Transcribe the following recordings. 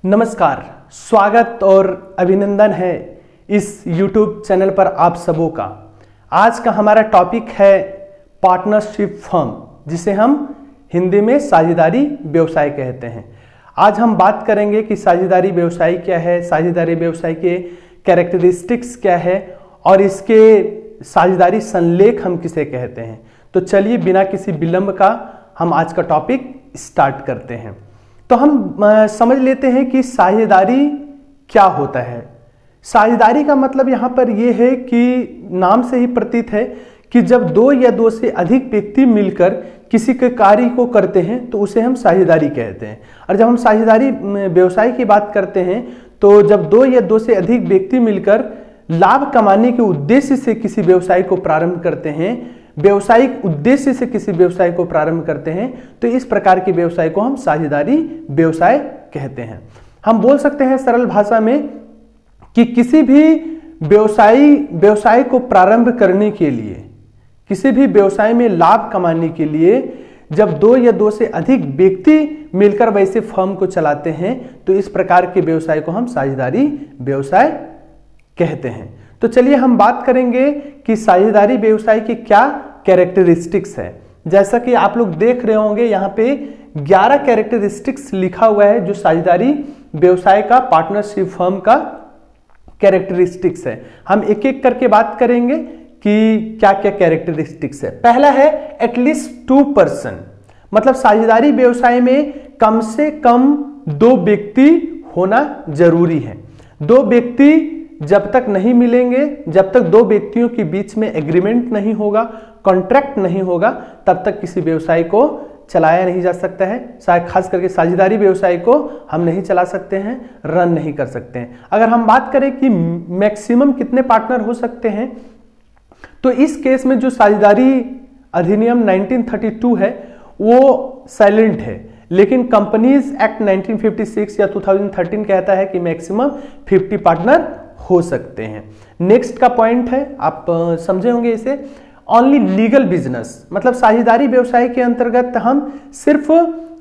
नमस्कार, स्वागत और अभिनंदन है इस YouTube चैनल पर आप सबों का। आज का हमारा टॉपिक है पार्टनरशिप फर्म, जिसे हम हिंदी में साझेदारी व्यवसाय कहते हैं। आज हम बात करेंगे कि साझेदारी व्यवसाय क्या है, साझेदारी व्यवसाय के कैरेक्टरिस्टिक्स क्या है और इसके साझेदारी संलेख हम किसे कहते हैं। तो चलिए बिना किसी विलंब का हम आज का टॉपिक स्टार्ट करते हैं। तो हम समझ लेते हैं कि साझेदारी क्या होता है। साझेदारी का मतलब यहाँ पर यह है कि नाम से ही प्रतीत है कि जब दो या दो से अधिक व्यक्ति मिलकर किसी के कार्य को करते हैं तो उसे हम साझेदारी कहते हैं। और जब हम साझेदारी व्यवसाय की बात करते हैं तो जब दो या दो से अधिक व्यक्ति मिलकर लाभ कमाने के उद्देश्य से किसी व्यवसाय को प्रारंभ करते हैं, व्यवसायिक उद्देश्य से किसी व्यवसाय को प्रारंभ करते हैं, तो इस प्रकार के व्यवसाय को हम साझेदारी व्यवसाय कहते हैं। हम बोल सकते हैं सरल भाषा में कि किसी भी व्यवसाय को प्रारंभ करने के लिए, किसी भी व्यवसाय में लाभ कमाने के लिए जब दो या दो से अधिक व्यक्ति मिलकर वैसे फर्म को चलाते हैं तो इस प्रकार के व्यवसाय को हम साझेदारी व्यवसाय कहते हैं। तो चलिए हम बात करेंगे कि साझेदारी व्यवसाय की क्या कैरेक्टरिस्टिक्स है। जैसा कि आप लोग देख रहे होंगे यहाँ पे 11 कैरेक्टरिस्टिक्स लिखा हुआ है जो साझेदारी व्यवसाय का, पार्टनरशिप फर्म का कैरेक्टरिस्टिक्स है। हम एक एक करके बात करेंगे कि क्या क्या कैरेक्टरिस्टिक्स है। पहला है एटलीस्ट 2 पर्सन, मतलब साझेदारी व्यवसाय में कम से कम 2 व्यक्ति होना जरूरी है। 2 व्यक्ति जब तक नहीं मिलेंगे, जब तक 2 व्यक्तियों के बीच में एग्रीमेंट नहीं होगा, कॉन्ट्रैक्ट नहीं होगा, तब तक किसी व्यवसाय को चलाया नहीं जा सकता है। खास करके साझेदारी व्यवसाय को हम नहीं चला सकते हैं, रन नहीं कर सकते हैं। अगर हम बात करें कि मैक्सिमम कितने पार्टनर हो सकते हैं, तो इस केस में जो साझेदारी अधिनियम 1932 है वो साइलेंट है, लेकिन कंपनीज एक्ट 1956 या 2013 कहता है कि मैक्सिमम 50 पार्टनर हो सकते हैं। नेक्स्ट का पॉइंट है, आप समझे होंगे इसे, ओनली लीगल बिजनेस, मतलब साझेदारी व्यवसाय के अंतर्गत हम सिर्फ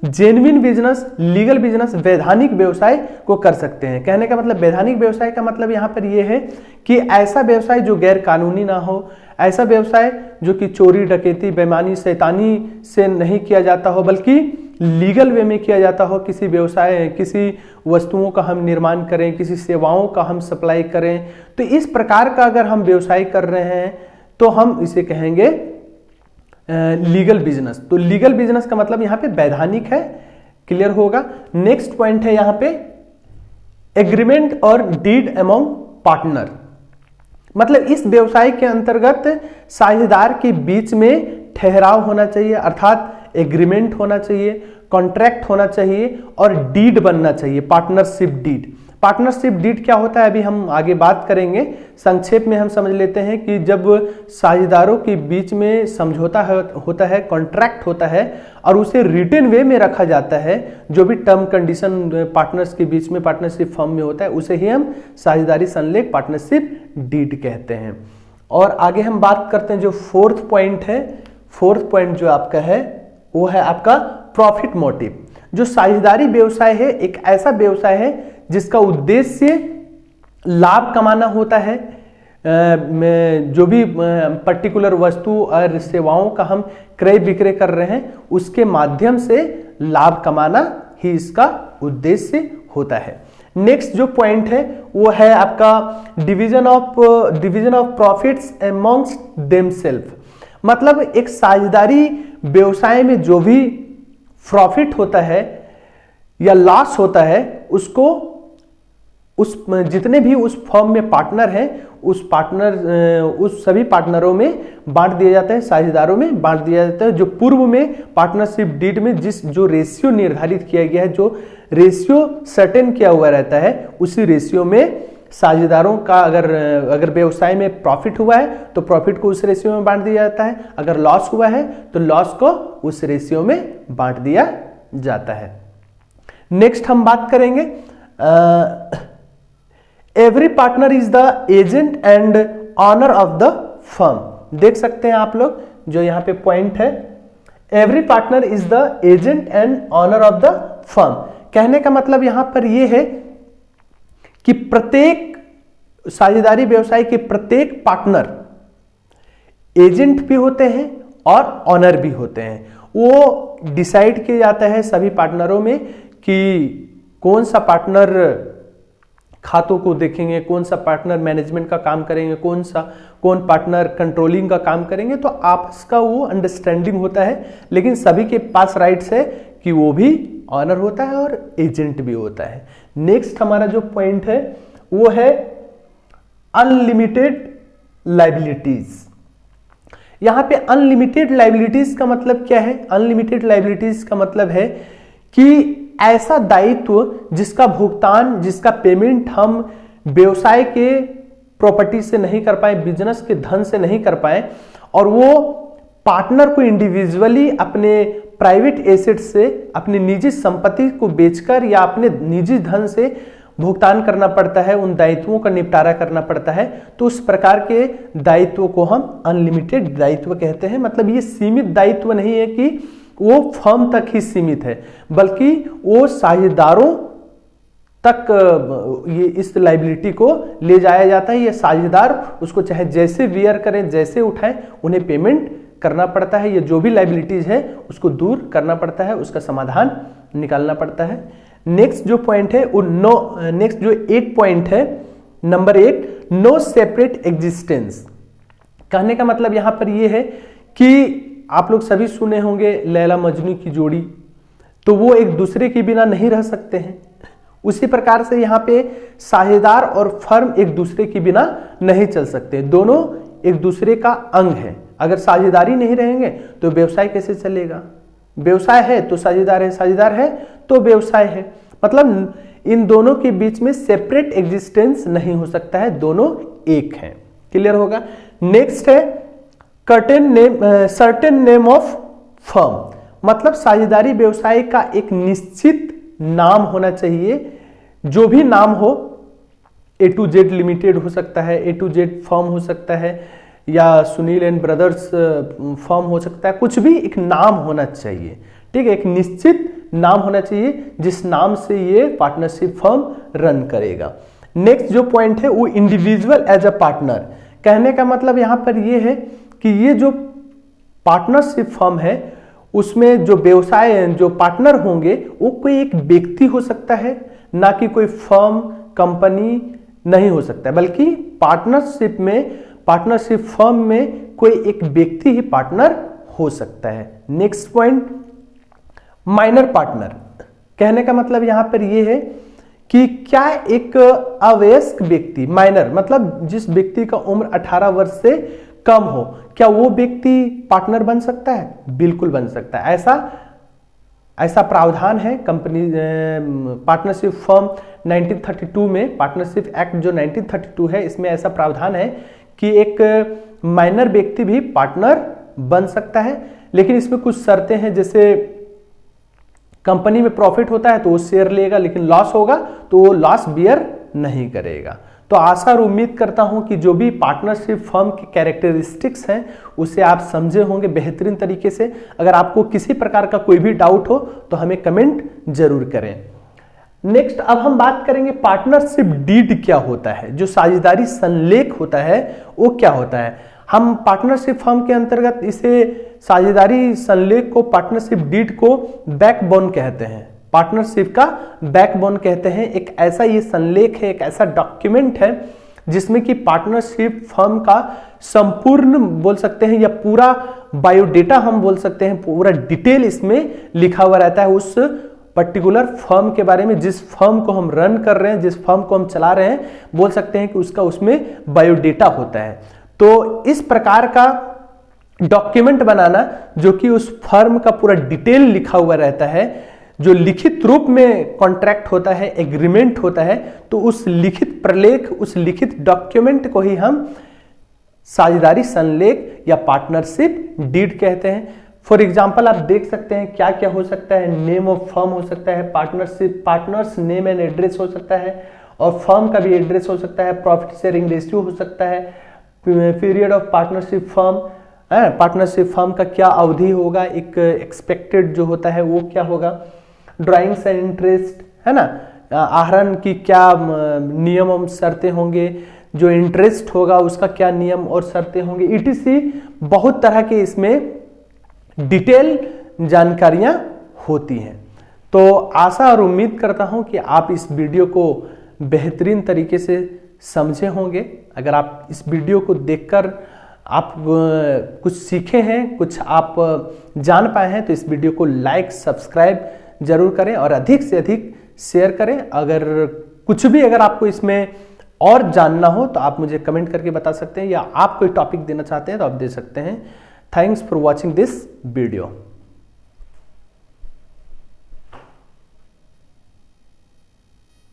जेन्युइन बिजनेस, लीगल बिजनेस, वैधानिक व्यवसाय को कर सकते हैं। कहने का मतलब वैधानिक व्यवसाय का मतलब यहाँ पर यह है कि ऐसा व्यवसाय जो गैर कानूनी ना हो, ऐसा व्यवसाय जो कि चोरी डकैती बेईमानी शैतानी से नहीं किया जाता हो, बल्कि लीगल वे में किया जाता हो। किसी व्यवसाय, किसी वस्तुओं का हम निर्माण करें, किसी सेवाओं का हम सप्लाई करें, तो इस प्रकार का अगर हम व्यवसाय कर रहे हैं तो हम इसे कहेंगे लीगल बिजनेस। तो लीगल बिजनेस का मतलब यहां पे वैधानिक है, क्लियर होगा। नेक्स्ट पॉइंट है यहां पे एग्रीमेंट और डीड अमॉन्ग पार्टनर, मतलब इस व्यवसाय के अंतर्गत साझेदार के बीच में ठहराव होना चाहिए, अर्थात एग्रीमेंट होना चाहिए, कॉन्ट्रैक्ट होना चाहिए और डीड बनना चाहिए, पार्टनरशिप डीड। पार्टनरशिप डीड क्या होता है अभी हम आगे बात करेंगे। संक्षेप में हम समझ लेते हैं कि जब साझेदारों के बीच में समझौता होता है, कॉन्ट्रैक्ट होता है और उसे रिटन वे में रखा जाता है, जो भी टर्म कंडीशन पार्टनर्स के बीच में पार्टनरशिप फर्म में होता है, उसे ही हम साझेदारी संलेख, पार्टनरशिप डीड कहते हैं। और आगे हम बात करते हैं जो 4th पॉइंट है। 4th पॉइंट जो आपका है वो है आपका प्रॉफिट मोटिव। जो साझेदारी व्यवसाय है एक ऐसा व्यवसाय है जिसका उद्देश्य लाभ कमाना होता है। जो भी पर्टिकुलर वस्तु और सेवाओं का हम क्रय विक्रय कर रहे हैं उसके माध्यम से लाभ कमाना ही इसका उद्देश्य होता है। नेक्स्ट जो पॉइंट है वो है आपका division of profits amongst themselves, मतलब एक साझेदारी व्यवसाय में जो भी प्रॉफिट होता है या लॉस होता है उसको जितने भी उस फर्म में पार्टनर हैं उस सभी पार्टनरों में बांट दिया जाता है, साझेदारों में बांट दिया जाता है। जो पूर्व में पार्टनरशिप डीड में जो रेशियो निर्धारित किया गया है, जो रेशियो सर्टेन किया हुआ रहता है, उसी रेशियो में साझेदारों का अगर व्यवसाय में प्रॉफिट हुआ है तो प्रॉफिट को उस रेशियो में बांट दिया जाता है, अगर लॉस हुआ है तो लॉस को उस रेशियो में बांट दिया जाता है। नेक्स्ट हम बात करेंगे every partner is the agent and owner of the firm. देख सकते हैं आप लोग जो यहाँ पे पॉइंट है, every partner is the agent and owner of the firm. कहने का मतलब यहां पर यह है कि प्रत्येक साझेदारी व्यवसाय के प्रत्येक पार्टनर एजेंट भी होते हैं और ऑनर भी होते हैं। वो डिसाइड किया जाता है सभी पार्टनरों में कि कौन सा पार्टनर खातों को देखेंगे, कौन सा पार्टनर मैनेजमेंट का काम करेंगे, कौन पार्टनर कंट्रोलिंग का काम करेंगे। तो आपस का वो अंडरस्टैंडिंग होता है, लेकिन सभी के पास राइट्स है कि वो भी ऑनर होता है और एजेंट भी होता है। नेक्स्ट हमारा जो पॉइंट है वो है अनलिमिटेड लायबिलिटीज। यहां पे अनलिमिटेड लायबिलिटीज का मतलब क्या है? अनलिमिटेड लायबिलिटीज का मतलब है कि ऐसा दायित्व जिसका भुगतान, जिसका पेमेंट हम व्यवसाय के प्रॉपर्टी से नहीं कर पाए, बिजनेस के धन से नहीं कर पाए, और वो पार्टनर को इंडिविजुअली अपने प्राइवेट एसेट से, अपनी निजी संपत्ति को बेचकर या अपने निजी धन से भुगतान करना पड़ता है, उन दायित्वों का निपटारा करना पड़ता है। तो उस प्रकार के दायित्वों को हम अनलिमिटेड दायित्व कहते हैं। मतलब ये सीमित दायित्व नहीं है कि वो फर्म तक ही सीमित है, बल्कि वो साझेदारों तक ये इस लायबिलिटी को ले जाया जाता है। ये साझेदार उसको चाहे जैसे वियर करें, जैसे उठाएं, उन्हें पेमेंट करना पड़ता है। ये जो भी लायबिलिटीज है उसको दूर करना पड़ता है, उसका समाधान निकालना पड़ता है। नेक्स्ट जो पॉइंट है वो नेक्स्ट जो 8 पॉइंट है, नंबर 8, नो सेपरेट एग्जिस्टेंस। कहने का मतलब यहां पर यह है कि आप लोग सभी सुने होंगे लैला मजनू की जोड़ी, तो वो एक दूसरे के बिना नहीं रह सकते हैं। उसी प्रकार से यहाँ पे साझेदार और फर्म एक दूसरे के बिना नहीं चल सकते, दोनों एक दूसरे का अंग है। अगर साझेदारी नहीं रहेंगे तो व्यवसाय कैसे चलेगा? व्यवसाय है तो साझेदार है, साझेदार है तो व्यवसाय है। मतलब इन दोनों के बीच में सेपरेट एग्जिस्टेंस नहीं हो सकता है, दोनों एक हैं। क्लियर होगा? नेक्स्ट है सर्टेन नेम ऑफ फर्म। मतलब साझेदारी व्यवसाय का एक निश्चित नाम होना चाहिए। जो भी नाम हो, A to Z लिमिटेड हो सकता है, A to Z फर्म हो सकता है, या सुनील एंड ब्रदर्स फर्म हो सकता है, कुछ भी एक नाम होना चाहिए। ठीक है, एक निश्चित नाम होना चाहिए जिस नाम से ये पार्टनरशिप फर्म रन करेगा। नेक्स्ट जो पॉइंट है वो इंडिविजुअल एज अ पार्टनर। कहने का मतलब यहां पर ये है कि ये जो पार्टनरशिप फर्म है उसमें जो व्यवसाय, जो पार्टनर होंगे वो कोई एक व्यक्ति हो सकता है, ना कि कोई फर्म, कंपनी नहीं हो सकता है, बल्कि पार्टनरशिप फर्म में कोई एक व्यक्ति ही पार्टनर हो सकता है। Next point, minor partner. कहने का मतलब यहां पर यह है कि क्या एक अवयस्क व्यक्ति, माइनर मतलब जिस व्यक्ति का उम्र 18 वर्ष से कम हो, क्या वो व्यक्ति पार्टनर बन सकता है? बिल्कुल बन सकता है। ऐसा प्रावधान है कंपनी पार्टनरशिप फर्म 1932 में, पार्टनरशिप एक्ट जो 1932 है, इसमें ऐसा प्रावधान है कि एक माइनर व्यक्ति भी पार्टनर बन सकता है। लेकिन इसमें कुछ शर्तें हैं, जैसे कंपनी में प्रॉफिट होता है तो वो शेयर लेगा, लेकिन लॉस होगा तो वो लॉस बियर नहीं करेगा। तो आशा और उम्मीद करता हूं कि जो भी पार्टनरशिप फर्म की कैरेक्टरिस्टिक्स हैं उसे आप समझे होंगे बेहतरीन तरीके से। अगर आपको किसी प्रकार का कोई भी डाउट हो तो हमें कमेंट जरूर करें। नेक्स्ट अब हम बात करेंगे पार्टनरशिप डीड क्या होता है, जो साझेदारी संलेख होता है वो क्या होता है। हम पार्टनरशिप फर्म के अंतर्गत इसे साझेदारी संलेख को, पार्टनरशिप डीड को बैकबोन कहते हैं, पार्टनरशिप का बैकबोन कहते हैं। एक ऐसा ये संलेख है, एक ऐसा डॉक्यूमेंट है जिसमें कि पार्टनरशिप फर्म का संपूर्ण बोल सकते हैं या पूरा बायोडेटा हम बोल सकते हैं, पूरा डिटेल इसमें लिखा हुआ रहता है उस पर्टिकुलर फर्म के बारे में। जिस फर्म को हम रन कर रहे हैं, जिस फर्म को हम चला रहे हैं, बोल सकते हैं कि उसका उसमें बायोडेटा होता है। तो इस प्रकार का डॉक्यूमेंट बनाना जो कि उस फर्म का पूरा डिटेल लिखा हुआ रहता है, जो लिखित रूप में कॉन्ट्रैक्ट होता है, एग्रीमेंट होता है, तो उस लिखित प्रलेख, उस लिखित डॉक्यूमेंट को ही हम साझेदारी संलेख या पार्टनरशिप डीड कहते हैं। फॉर एग्जाम्पल आप देख सकते हैं क्या क्या हो सकता है। नेम ऑफ फर्म हो सकता है, पार्टनर्स नेम एंड एड्रेस हो सकता है, और फर्म का भी एड्रेस हो सकता है, प्रॉफिट शेयरिंग रेशियो हो सकता है, period of partnership firm, partnership firm का क्या अवधि होगा, एक एक्सपेक्टेड जो होता है वो क्या होगा, ड्राइंग्स एंड इंटरेस्ट, है ना, आहरण की क्या नियम एवं शर्तें होंगे, जो इंटरेस्ट होगा उसका क्या नियम और शर्तें होंगे, ETC बहुत तरह के इसमें डिटेल जानकारियां होती हैं। तो आशा और उम्मीद करता हूं कि आप इस वीडियो को बेहतरीन तरीके से समझे होंगे। अगर आप इस वीडियो को देखकर आप कुछ सीखे हैं, कुछ आप जान पाए हैं, तो इस वीडियो को लाइक सब्सक्राइब जरूर करें और अधिक से अधिक शेयर करें। अगर कुछ भी अगर आपको इसमें और जानना हो तो आप मुझे कमेंट करके बता सकते हैं, या आप कोई टॉपिक देना चाहते हैं तो आप दे सकते हैं। Thanks for watching this video.